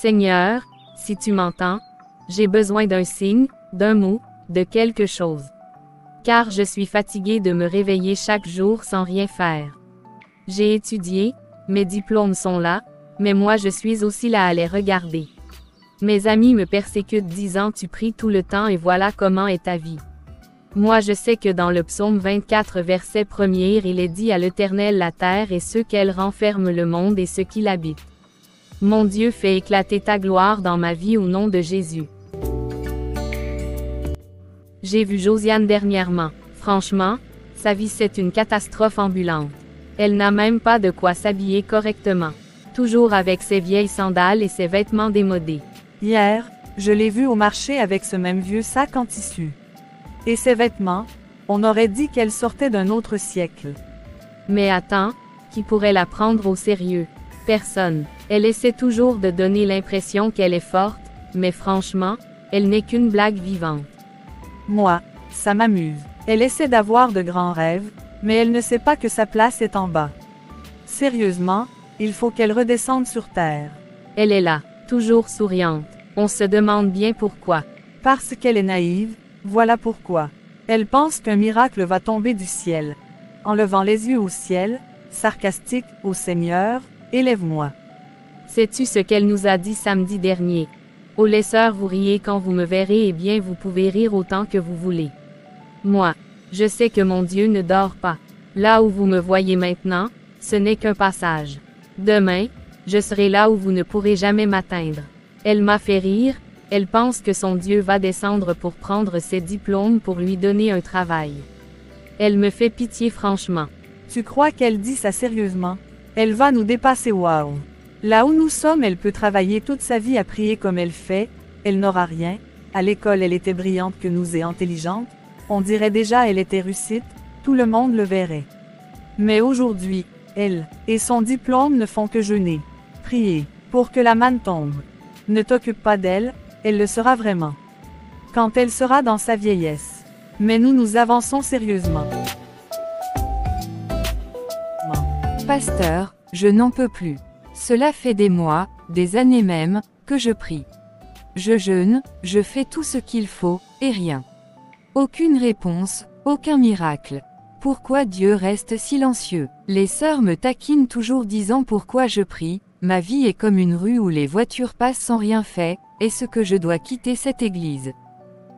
Seigneur, si tu m'entends, j'ai besoin d'un signe, d'un mot, de quelque chose. Car je suis fatigué de me réveiller chaque jour sans rien faire. J'ai étudié, mes diplômes sont là, mais moi je suis aussi là à les regarder. Mes amis me persécutent disant tu pries tout le temps et voilà comment est ta vie. Moi je sais que dans le psaume 24 verset 1er il est dit à l'Éternel la terre et ceux qu'elle renferme le monde et ceux qui l'habitent. Mon Dieu fait éclater ta gloire dans ma vie au nom de Jésus. J'ai vu Josiane dernièrement. Franchement, sa vie c'est une catastrophe ambulante. Elle n'a même pas de quoi s'habiller correctement. Toujours avec ses vieilles sandales et ses vêtements démodés. Hier, je l'ai vue au marché avec ce même vieux sac en tissu. Et ses vêtements, on aurait dit qu'elle sortait d'un autre siècle. Mais attends, qui pourrait la prendre au sérieux? Personne. Elle essaie toujours de donner l'impression qu'elle est forte, mais franchement, elle n'est qu'une blague vivante. Moi, ça m'amuse. Elle essaie d'avoir de grands rêves, mais elle ne sait pas que sa place est en bas. Sérieusement, il faut qu'elle redescende sur terre. Elle est là, toujours souriante. On se demande bien pourquoi. Parce qu'elle est naïve, voilà pourquoi. Elle pense qu'un miracle va tomber du ciel. En levant les yeux au ciel, sarcastique, au Seigneur, élève-moi. Sais-tu ce qu'elle nous a dit samedi dernier? Oh les sœurs, vous riez quand vous me verrez, et bien vous pouvez rire autant que vous voulez. Moi, je sais que mon Dieu ne dort pas. Là où vous me voyez maintenant, ce n'est qu'un passage. Demain, je serai là où vous ne pourrez jamais m'atteindre. Elle m'a fait rire, elle pense que son Dieu va descendre pour prendre ses diplômes pour lui donner un travail. Elle me fait pitié franchement. Tu crois qu'elle dit ça sérieusement? Elle va nous dépasser, waouh! Là où nous sommes, elle peut travailler toute sa vie à prier comme elle fait, elle n'aura rien. À l'école, elle était brillante que nous et intelligente. On dirait déjà elle était réussite, tout le monde le verrait. Mais aujourd'hui, elle et son diplôme ne font que jeûner, prier, pour que la manne tombe. Ne t'occupe pas d'elle, elle le sera vraiment. Quand elle sera dans sa vieillesse. Mais nous avançons sérieusement. Pasteur, je n'en peux plus. Cela fait des mois, des années même, que je prie. Je jeûne, je fais tout ce qu'il faut, et rien. Aucune réponse, aucun miracle. Pourquoi Dieu reste silencieux? Les sœurs me taquinent toujours disant pourquoi je prie, ma vie est comme une rue où les voitures passent sans rien faire, est-ce que je dois quitter cette église?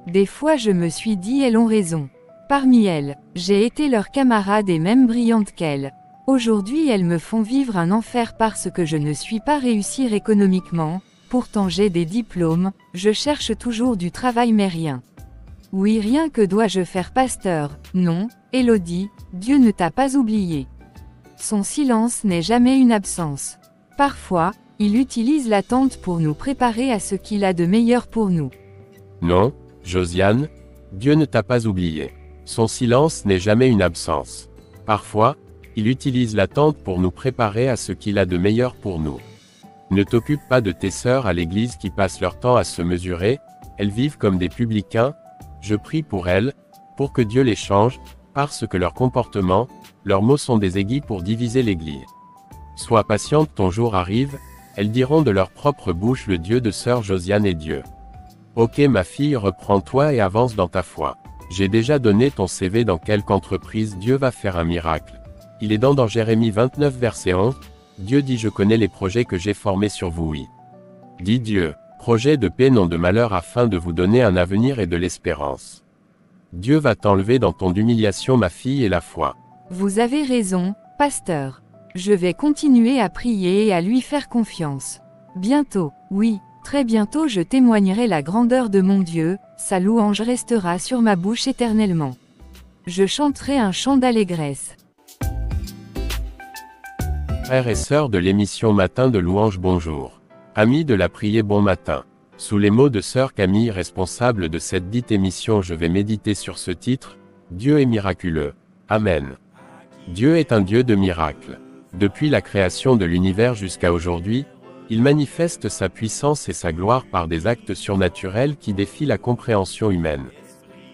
Des fois je me suis dit elles ont raison. Parmi elles, j'ai été leur camarade et même brillante qu'elles. Aujourd'hui elles me font vivre un enfer parce que je ne suis pas réussir économiquement, pourtant j'ai des diplômes, je cherche toujours du travail mais rien. Oui, rien. Que dois-je faire, pasteur? Non, Élodie, Dieu ne t'a pas oublié. Son silence n'est jamais une absence. Parfois, il utilise l'attente pour nous préparer à ce qu'il a de meilleur pour nous. Non, Josiane, Dieu ne t'a pas oublié. Son silence n'est jamais une absence. Parfois, il utilise l'attente pour nous préparer à ce qu'il a de meilleur pour nous. Ne t'occupe pas de tes sœurs à l'église qui passent leur temps à se mesurer, elles vivent comme des publicains. Je prie pour elles, pour que Dieu les change, parce que leur comportement, leurs mots sont des aiguilles pour diviser l'église. Sois patiente, ton jour arrive, elles diront de leur propre bouche le Dieu de sœur Josiane est Dieu. Ok ma fille, reprends-toi et avance dans ta foi. J'ai déjà donné ton CV dans quelque entreprise, Dieu va faire un miracle. Il est dans Jérémie 29 verset 11, Dieu dit je connais les projets que j'ai formés sur vous, oui. Dit Dieu, projet de paix non de malheur afin de vous donner un avenir et de l'espérance. Dieu va t'enlever dans ton humiliation ma fille et la foi. Vous avez raison, pasteur. Je vais continuer à prier et à lui faire confiance. Bientôt, oui, très bientôt je témoignerai la grandeur de mon Dieu, sa louange restera sur ma bouche éternellement. Je chanterai un chant d'allégresse. Frères et sœurs de l'émission Matin de Louange, bonjour. Amis de la prière, bon matin. Sous les mots de sœur Camille, responsable de cette dite émission, je vais méditer sur ce titre, Dieu est miraculeux. Amen. Dieu est un Dieu de miracles. Depuis la création de l'univers jusqu'à aujourd'hui, il manifeste sa puissance et sa gloire par des actes surnaturels qui défient la compréhension humaine.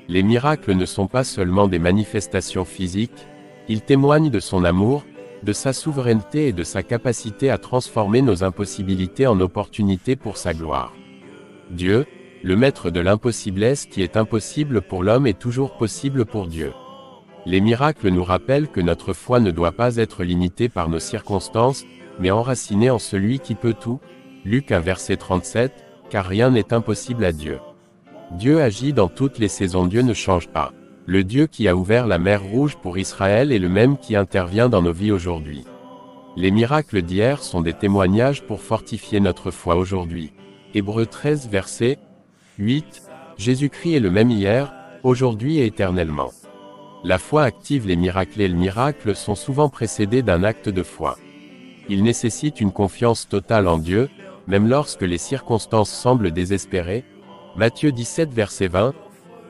Les miracles ne sont pas seulement des manifestations physiques, ils témoignent de son amour, de sa souveraineté et de sa capacité à transformer nos impossibilités en opportunités pour sa gloire. Dieu, le maître de l'impossible, ce qui est impossible pour l'homme est toujours possible pour Dieu. Les miracles nous rappellent que notre foi ne doit pas être limitée par nos circonstances, mais enracinée en celui qui peut tout. Luc 1 verset 37, car rien n'est impossible à Dieu. Dieu agit dans toutes les saisons, Dieu ne change pas. Le Dieu qui a ouvert la mer Rouge pour Israël est le même qui intervient dans nos vies aujourd'hui. Les miracles d'hier sont des témoignages pour fortifier notre foi aujourd'hui. Hébreux 13 verset 8, Jésus-Christ est le même hier, aujourd'hui et éternellement. La foi active les miracles et les miracles sont souvent précédés d'un acte de foi. Ils nécessitent une confiance totale en Dieu, même lorsque les circonstances semblent désespérées. Matthieu 17 verset 20,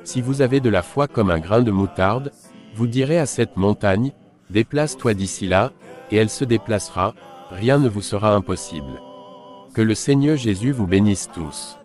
si vous avez de la foi comme un grain de moutarde, vous direz à cette montagne, déplace-toi d'ici là, et elle se déplacera, rien ne vous sera impossible. Que le Seigneur Jésus vous bénisse tous.